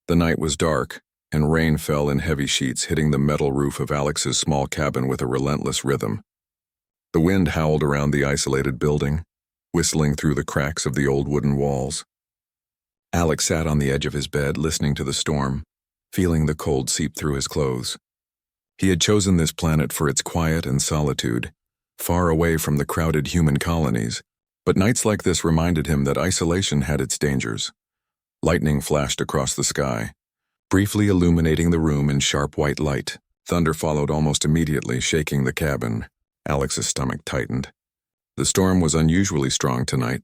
The night was dark, and rain fell in heavy sheets, hitting the metal roof of Alex's small cabin with a relentless rhythm. The wind howled around the isolated building, whistling through the cracks of the old wooden walls. Alex sat on the edge of his bed, listening to the storm, feeling the cold seep through his clothes. He had chosen this planet for its quiet and solitude, far away from the crowded human colonies, but nights like this reminded him that isolation had its dangers. Lightning flashed across the sky, briefly illuminating the room in sharp white light. Thunder followed almost immediately, shaking the cabin. Alex's stomach tightened. The storm was unusually strong tonight,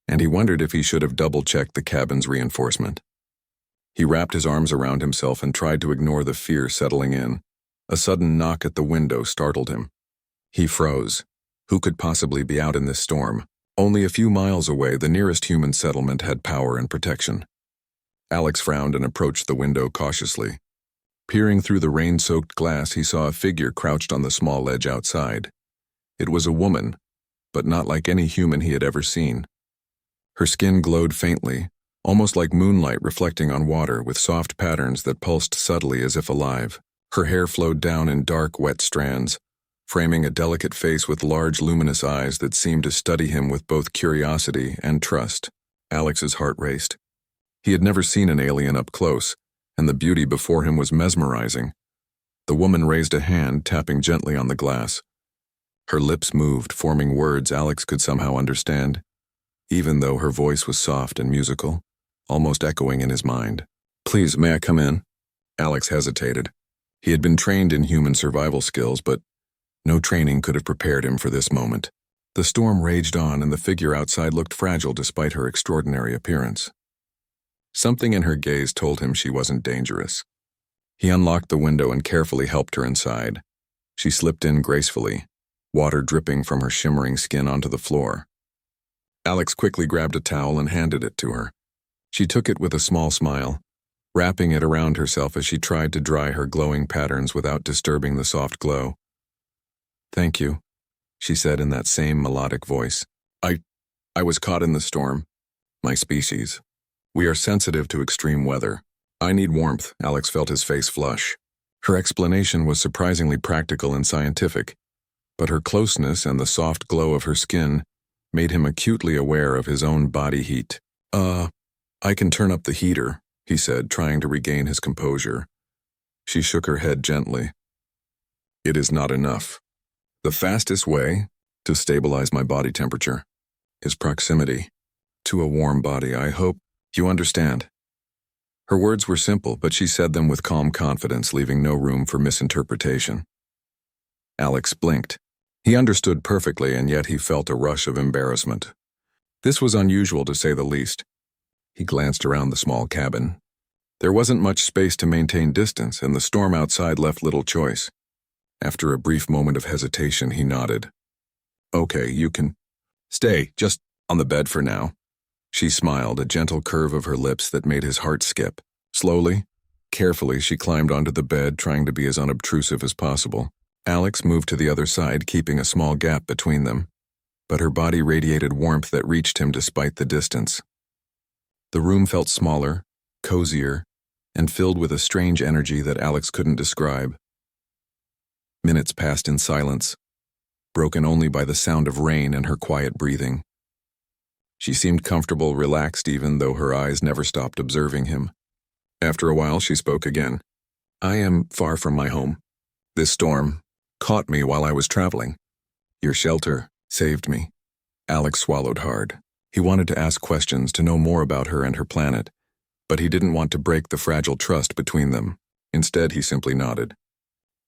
and he wondered if he should have double-checked the cabin's reinforcement. He wrapped his arms around himself and tried to ignore the fear settling in. A sudden knock at the window startled him. He froze. Who could possibly be out in this storm? Only a few miles away, the nearest human settlement had power and protection. Alex frowned and approached the window cautiously. Peering through the rain-soaked glass, he saw a figure crouched on the small ledge outside. It was a woman, but not like any human he had ever seen. Her skin glowed faintly, almost like moonlight reflecting on water, with soft patterns that pulsed subtly as if alive. Her hair flowed down in dark, wet strands, framing a delicate face with large, luminous eyes that seemed to study him with both curiosity and trust. Alex's heart raced. He had never seen an alien up close, and the beauty before him was mesmerizing. The woman raised a hand, tapping gently on the glass. Her lips moved, forming words Alex could somehow understand, even though her voice was soft and musical, almost echoing in his mind. "Please, may I come in?" Alex hesitated. He had been trained in human survival skills, but no training could have prepared him for this moment. The storm raged on, and the figure outside looked fragile despite her extraordinary appearance. Something in her gaze told him she wasn't dangerous. He unlocked the window and carefully helped her inside. She slipped in gracefully, water dripping from her shimmering skin onto the floor. Alex quickly grabbed a towel and handed it to her. She took it with a small smile, wrapping it around herself as she tried to dry her glowing patterns without disturbing the soft glow. "Thank you," she said in that same melodic voice. I was caught in the storm. My species. We are sensitive to extreme weather. I need warmth." Alex felt his face flush. Her explanation was surprisingly practical and scientific, but her closeness and the soft glow of her skin made him acutely aware of his own body heat. I can turn up the heater," he said, trying to regain his composure. She shook her head gently. "It is not enough. The fastest way to stabilize my body temperature is proximity to a warm body. I hope you understand." Her words were simple, but she said them with calm confidence, leaving no room for misinterpretation. Alex blinked. He understood perfectly, and yet he felt a rush of embarrassment. This was unusual, to say the least. He glanced around the small cabin. There wasn't much space to maintain distance, and the storm outside left little choice. After a brief moment of hesitation, he nodded. "Okay, you can stay just on the bed for now." She smiled, a gentle curve of her lips that made his heart skip. Slowly, carefully, she climbed onto the bed, trying to be as unobtrusive as possible. Alex moved to the other side, keeping a small gap between them, but her body radiated warmth that reached him despite the distance. The room felt smaller, cozier, and filled with a strange energy that Alex couldn't describe. Minutes passed in silence, broken only by the sound of rain and her quiet breathing. She seemed comfortable, relaxed, even though her eyes never stopped observing him. After a while, she spoke again. "I am far from my home. This storm caught me while I was traveling. Your shelter saved me." Alex swallowed hard. He wanted to ask questions, to know more about her and her planet, but he didn't want to break the fragile trust between them. Instead, he simply nodded.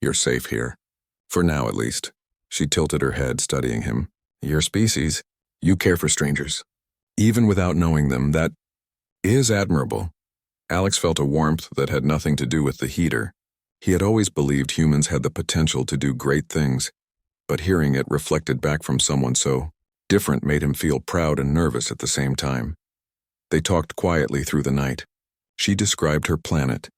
"You're safe here. For now, at least." She tilted her head, studying him. "Your species, you care for strangers, even without knowing them. That is admirable." Alex felt a warmth that had nothing to do with the heater. He had always believed humans had the potential to do great things, but hearing it reflected back from someone so different made him feel proud and nervous at the same time. They talked quietly through the night. She described her planet,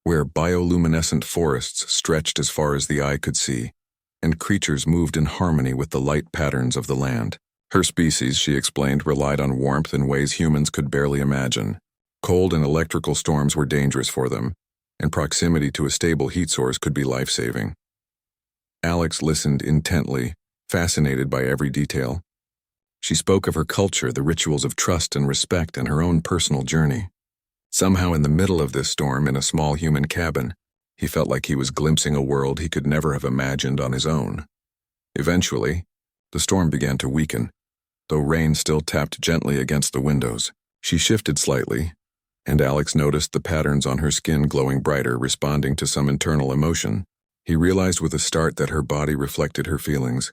where bioluminescent forests stretched as far as the eye could see, and creatures moved in harmony with the light patterns of the land. Her species, she explained, relied on warmth in ways humans could barely imagine. Cold and electrical storms were dangerous for them, and proximity to a stable heat source could be life-saving. Alex listened intently, fascinated by every detail. She spoke of her culture, the rituals of trust and respect, and her own personal journey. Somehow in the middle of this storm, in a small human cabin, he felt like he was glimpsing a world he could never have imagined on his own. Eventually, the storm began to weaken, though rain still tapped gently against the windows. She shifted slightly, and Alex noticed the patterns on her skin glowing brighter, responding to some internal emotion. He realized with a start that her body reflected her feelings,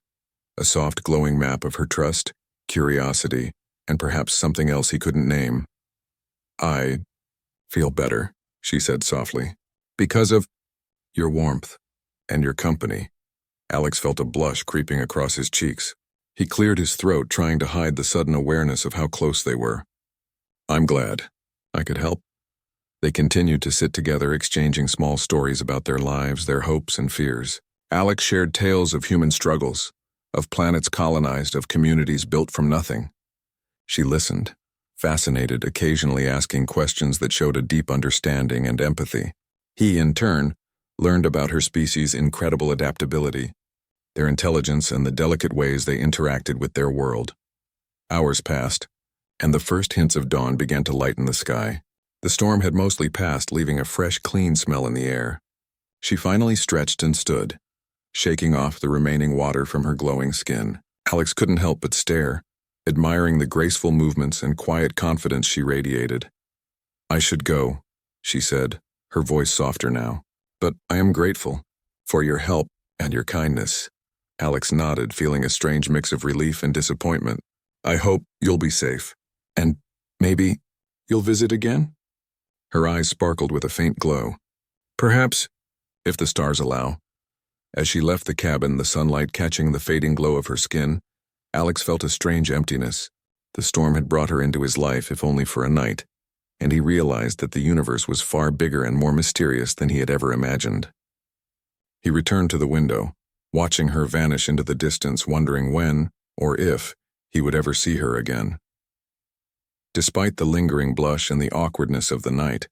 a soft glowing map of her trust, curiosity, and perhaps something else he couldn't name. "I feel better," she said softly, "because of your warmth and your company." Alex felt a blush creeping across his cheeks. He cleared his throat, trying to hide the sudden awareness of how close they were. "I'm glad I could help." They continued to sit together, exchanging small stories about their lives, their hopes and fears. Alex shared tales of human struggles, of planets colonized, of communities built from nothing. She listened, fascinated, occasionally asking questions that showed a deep understanding and empathy. He, in turn, learned about her species' incredible adaptability, their intelligence, and the delicate ways they interacted with their world. Hours passed, and the first hints of dawn began to lighten the sky. The storm had mostly passed, leaving a fresh, clean smell in the air. She finally stretched and stood, shaking off the remaining water from her glowing skin. Alex couldn't help but stare, admiring the graceful movements and quiet confidence she radiated. "I should go," she said, her voice softer now. "But I am grateful for your help and your kindness." Alex nodded, feeling a strange mix of relief and disappointment. "I hope you'll be safe. And maybe you'll visit again?" Her eyes sparkled with a faint glow. "Perhaps, if the stars allow." As she left the cabin, the sunlight catching the fading glow of her skin, Alex felt a strange emptiness. The storm had brought her into his life, if only for a night, and he realized that the universe was far bigger and more mysterious than he had ever imagined. He returned to the window, watching her vanish into the distance, wondering when, or if, he would ever see her again. Despite the lingering blush and the awkwardness of the night,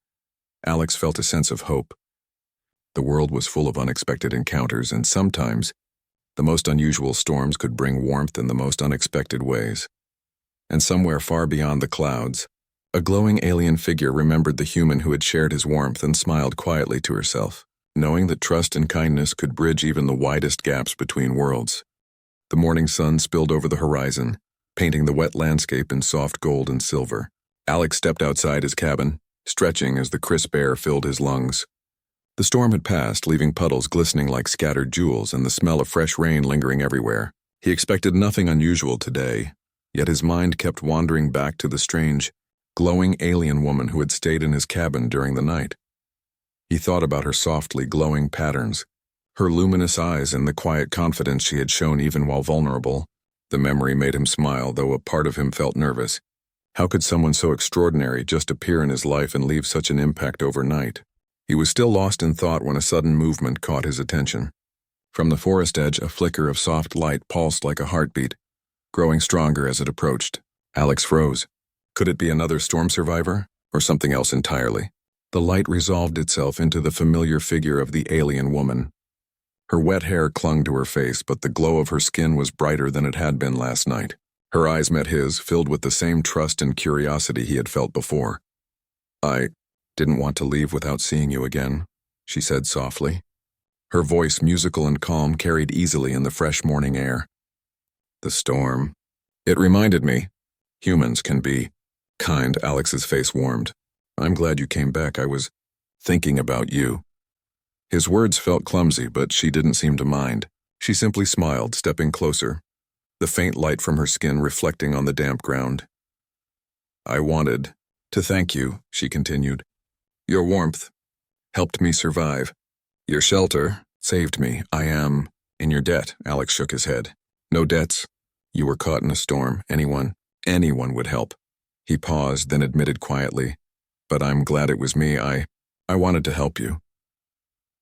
Alex felt a sense of hope. The world was full of unexpected encounters, and sometimes the most unusual storms could bring warmth in the most unexpected ways. And somewhere far beyond the clouds, a glowing alien figure remembered the human who had shared his warmth and smiled quietly to herself, knowing that trust and kindness could bridge even the widest gaps between worlds. The morning sun spilled over the horizon, painting the wet landscape in soft gold and silver. Alex stepped outside his cabin, stretching as the crisp air filled his lungs. The storm had passed, leaving puddles glistening like scattered jewels and the smell of fresh rain lingering everywhere. He expected nothing unusual today, yet his mind kept wandering back to the strange, glowing alien woman who had stayed in his cabin during the night. He thought about her softly glowing patterns, her luminous eyes, and the quiet confidence she had shown even while vulnerable. The memory made him smile, though a part of him felt nervous. How could someone so extraordinary just appear in his life and leave such an impact overnight? He was still lost in thought when a sudden movement caught his attention. From the forest edge, a flicker of soft light pulsed like a heartbeat, growing stronger as it approached. Alex froze. Could it be another storm survivor, or something else entirely? The light resolved itself into the familiar figure of the alien woman. Her wet hair clung to her face, but the glow of her skin was brighter than it had been last night. Her eyes met his, filled with the same trust and curiosity he had felt before. "I didn't want to leave without seeing you again," she said softly. Her voice, musical and calm, carried easily in the fresh morning air. "The storm. It reminded me. Humans can be kind." Alex's face warmed. "I'm glad you came back. I was thinking about you." His words felt clumsy, but she didn't seem to mind. She simply smiled, stepping closer, the faint light from her skin reflecting on the damp ground. "I wanted to thank you," she continued. "Your warmth helped me survive. Your shelter saved me. I am in your debt." Alex shook his head. "No debts. You were caught in a storm. Anyone would help." He paused, then admitted quietly, "But I'm glad it was me. I wanted to help you."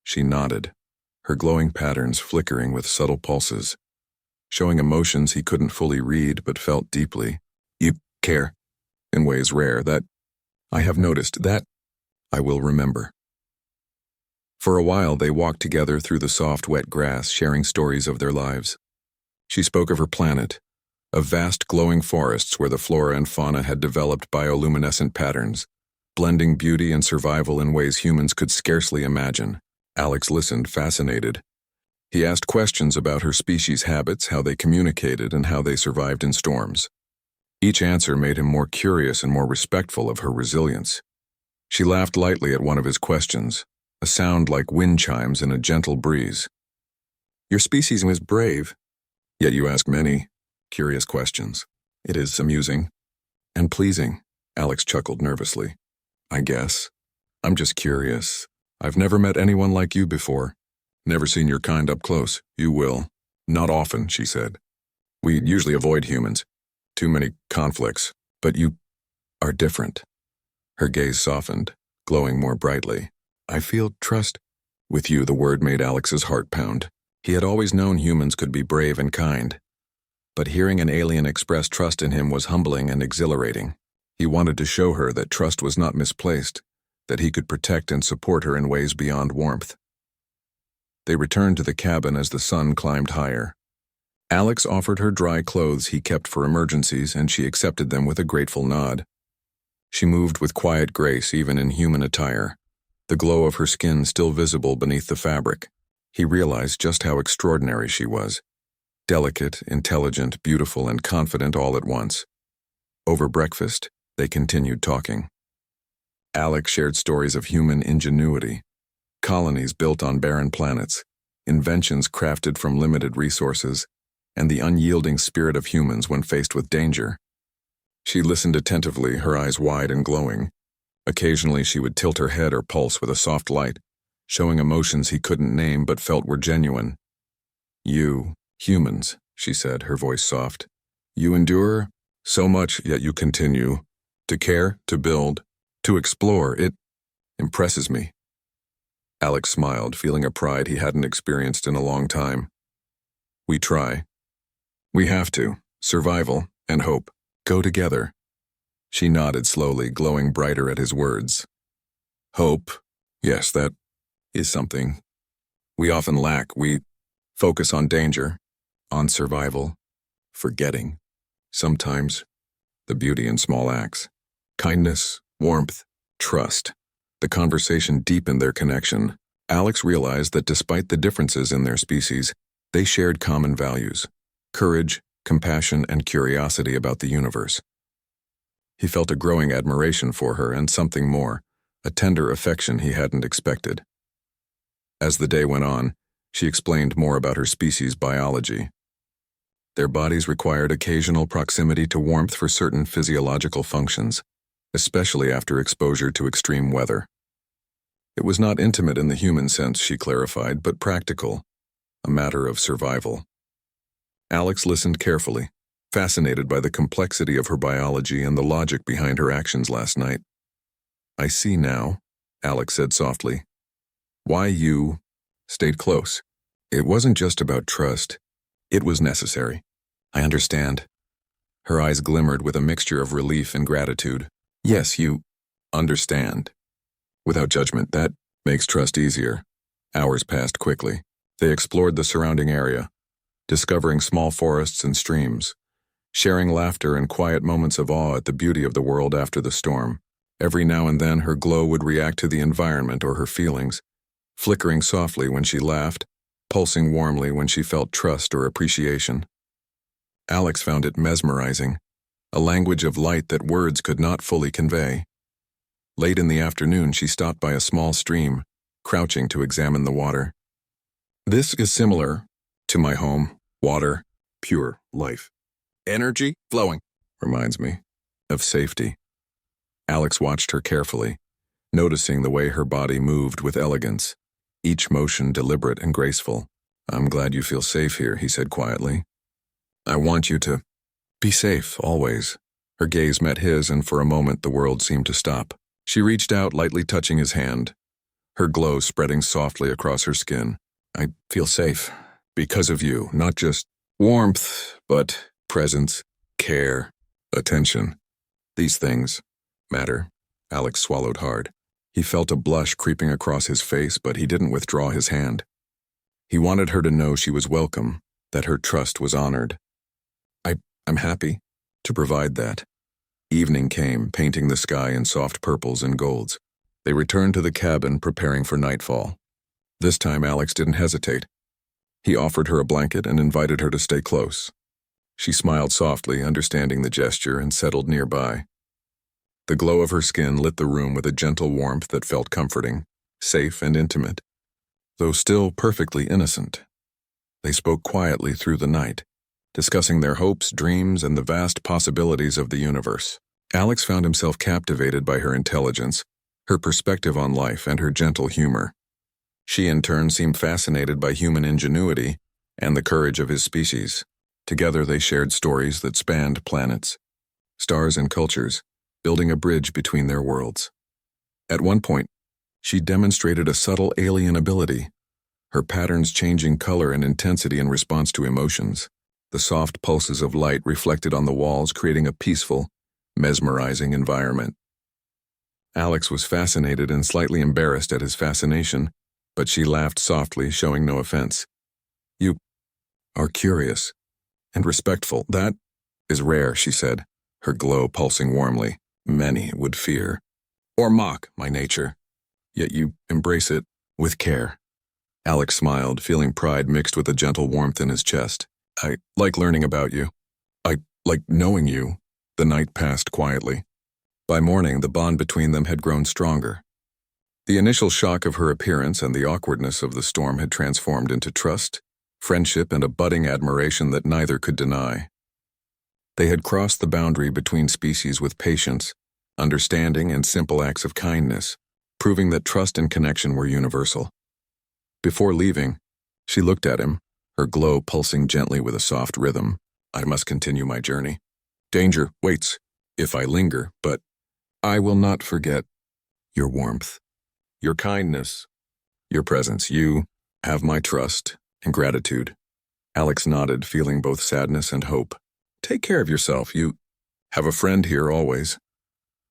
She nodded, her glowing patterns flickering with subtle pulses, showing emotions he couldn't fully read but felt deeply. "You care in ways rare. That I have noticed that. I will remember. For a while they walked together through the soft, wet grass, sharing stories of their lives. She spoke of her planet, of vast glowing forests where the flora and fauna had developed bioluminescent patterns, blending beauty and survival in ways humans could scarcely imagine. Alex listened, fascinated. He asked questions about her species' habits, how they communicated, and how they survived in storms. Each answer made him more curious and more respectful of her resilience. She laughed lightly at one of his questions, a sound like wind chimes in a gentle breeze. Your species is brave, yet you ask many curious questions. It is amusing and pleasing. Alex chuckled nervously. I guess. I'm just curious. I've never met anyone like you before. Never seen your kind up close. You will. Not often, she said. We usually avoid humans. Too many conflicts. But you are different. Her gaze softened, glowing more brightly. I feel trust. With you, the word made Alex's heart pound. He had always known humans could be brave and kind. But hearing an alien express trust in him was humbling and exhilarating. He wanted to show her that trust was not misplaced, that he could protect and support her in ways beyond warmth. They returned to the cabin as the sun climbed higher. Alex offered her dry clothes he kept for emergencies, and she accepted them with a grateful nod. She moved with quiet grace even in human attire, the glow of her skin still visible beneath the fabric. He realized just how extraordinary she was. Delicate, intelligent, beautiful, and confident all at once. Over breakfast, they continued talking. Alex shared stories of human ingenuity, colonies built on barren planets, inventions crafted from limited resources, and the unyielding spirit of humans when faced with danger. She listened attentively, her eyes wide and glowing. Occasionally she would tilt her head or pulse with a soft light, showing emotions he couldn't name but felt were genuine. You, humans, she said, her voice soft. You endure so much, yet you continue. To care, to build, to explore, it impresses me. Alex smiled, feeling a pride he hadn't experienced in a long time. We try. We have to. Survival and hope go together. She nodded slowly, glowing brighter at his words. Hope, yes, that is something we often lack. We focus on danger, on survival, forgetting, sometimes, the beauty in small acts. Kindness, warmth, trust. The conversation deepened their connection. Alex realized that despite the differences in their species, they shared common values: courage, compassion, and curiosity about the universe. He felt a growing admiration for her and something more, a tender affection he hadn't expected. As the day went on, she explained more about her species' biology. Their bodies required occasional proximity to warmth for certain physiological functions, especially after exposure to extreme weather. It was not intimate in the human sense, she clarified, but practical, a matter of survival. Alex listened carefully, fascinated by the complexity of her biology and the logic behind her actions last night. I see now, Alex said softly, why you stayed close. It wasn't just about trust. It was necessary. I understand. Her eyes glimmered with a mixture of relief and gratitude. Yes, you understand. Without judgment, that makes trust easier. Hours passed quickly. They explored the surrounding area, discovering small forests and streams, sharing laughter and quiet moments of awe at the beauty of the world after the storm. Every now and then her glow would react to the environment or her feelings, flickering softly when she laughed, pulsing warmly when she felt trust or appreciation. Alex found it mesmerizing, a language of light that words could not fully convey. Late in the afternoon, she stopped by a small stream, crouching to examine the water. This is similar to my home. Water, pure life. Energy, flowing, reminds me of safety. Alex watched her carefully, noticing the way her body moved with elegance, each motion deliberate and graceful. I'm glad you feel safe here, he said quietly. I want you to be safe, always. Her gaze met his, and for a moment the world seemed to stop. She reached out, lightly touching his hand, her glow spreading softly across her skin. I feel safe because of you, not just warmth, but presence, care, attention. These things matter. Alex swallowed hard. He felt a blush creeping across his face, but he didn't withdraw his hand. He wanted her to know she was welcome, that her trust was honored. I'm happy to provide that. Evening came, painting the sky in soft purples and golds. They returned to the cabin, preparing for nightfall. This time Alex didn't hesitate. He offered her a blanket and invited her to stay close. She smiled softly, understanding the gesture, and settled nearby. The glow of her skin lit the room with a gentle warmth that felt comforting, safe and intimate, though still perfectly innocent. They spoke quietly through the night, discussing their hopes, dreams, and the vast possibilities of the universe. Alex found himself captivated by her intelligence, her perspective on life, and her gentle humor. She, in turn, seemed fascinated by human ingenuity and the courage of his species. Together they shared stories that spanned planets, stars, and cultures, building a bridge between their worlds. At one point, she demonstrated a subtle alien ability, her patterns changing color and intensity in response to emotions. The soft pulses of light reflected on the walls, creating a peaceful, mesmerizing environment. Alex was fascinated and slightly embarrassed at his fascination, but she laughed softly, showing no offense. "You are curious and respectful. That is rare," she said, her glow pulsing warmly. "Many would fear or mock my nature, yet you embrace it with care." Alex smiled, feeling pride mixed with a gentle warmth in his chest. "I like learning about you. I like knowing you." The night passed quietly. By morning, the bond between them had grown stronger. The initial shock of her appearance and the awkwardness of the storm had transformed into trust, friendship, and a budding admiration that neither could deny. They had crossed the boundary between species with patience, understanding, and simple acts of kindness, proving that trust and connection were universal. Before leaving, she looked at him, her glow pulsing gently with a soft rhythm. "I must continue my journey. Danger waits if I linger, but I will not forget your warmth, your kindness, your presence. You have my trust and gratitude." Alex nodded, feeling both sadness and hope. "Take care of yourself. You have a friend here always."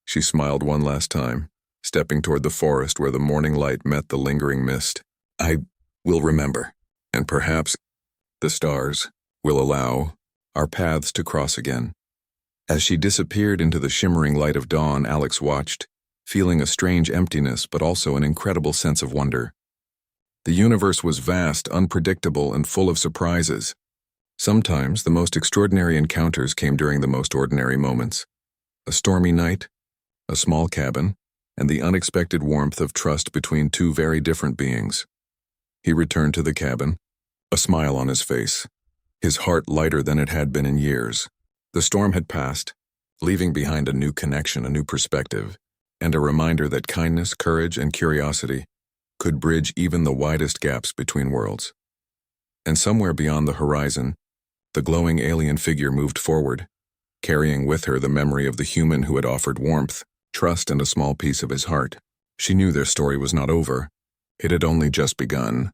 She smiled one last time, stepping toward the forest where the morning light met the lingering mist. "I will remember, and perhaps the stars will allow our paths to cross again." As she disappeared into the shimmering light of dawn, Alex watched, feeling a strange emptiness but also an incredible sense of wonder. The universe was vast, unpredictable, and full of surprises. Sometimes the most extraordinary encounters came during the most ordinary moments. A stormy night, a small cabin, and the unexpected warmth of trust between two very different beings. He returned to the cabin, a smile on his face, his heart lighter than it had been in years. The storm had passed, leaving behind a new connection, a new perspective, and a reminder that kindness, courage, and curiosity could bridge even the widest gaps between worlds. And somewhere beyond the horizon, the glowing alien figure moved forward, carrying with her the memory of the human who had offered warmth, trust, and a small piece of his heart. She knew their story was not over. It had only just begun.